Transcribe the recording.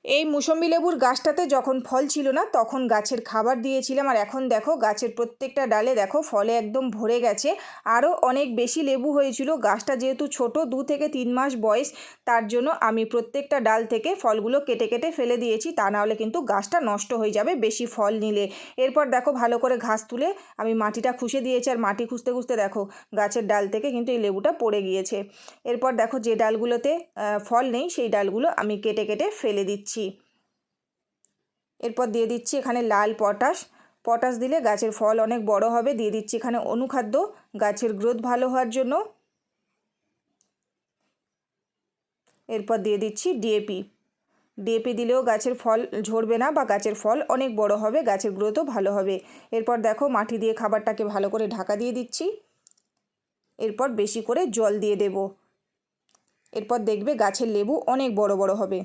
এই মুসম্বি লেবুর গাছটাতে যখন ফল ছিল না তখন গাছের খাবার দিয়েছিলাম, আর এখন দেখো গাছের প্রত্যেকটা ডালে দেখো ফলে একদম ভরে গেছে। আরও অনেক বেশি লেবু হয়েছিল। গাছটা যেহেতু ছোট, 2 থেকে 3 মাস বয়স, তার জন্য আমি প্রত্যেকটা ডাল থেকে ফলগুলো কেটে কেটে ফেলে দিয়েছি, তা নাহলে কিন্তু গাছটা নষ্ট হয়ে যাবে বেশি ফল নিলে। এরপর দেখো ভালো করে ঘাস তুলে আমি মাটিটা খুঁজে দিয়েছি, আর মাটি খুঁজতে খুঁজতে দেখো গাছের ডাল থেকে কিন্তু এই লেবুটা পড়ে গিয়েছে। এরপর দেখো যে ডালগুলোতে ফল নেই সেই ডালগুলো আমি কেটে কেটে ফেলে দিচ্ছি। এরপর দিয়ে দিচ্ছি এখানে লাল পটাশ। পটাশ দিলে গাছের ফল অনেক বড় হবে। দিয়ে দিচ্ছি এখানে অনুখাদ্য গাছের গ্রোথ ভালো হওয়ার জন্য। এরপর দিয়ে দিচ্ছি ডিএপি। ডিএপি দিলেও গাছের ফল ঝরবে না বা গাছের ফল অনেক বড় হবে, গাছের গ্রোথও ভালো হবে। এরপর দেখো মাটি দিয়ে খাবারটাকে ভালো করে ঢাকা দিয়ে দিচ্ছি। এরপর বেশি করে জল দিয়ে দেব। এরপর দেখবে গাছের লেবু অনেক বড় বড় হবে।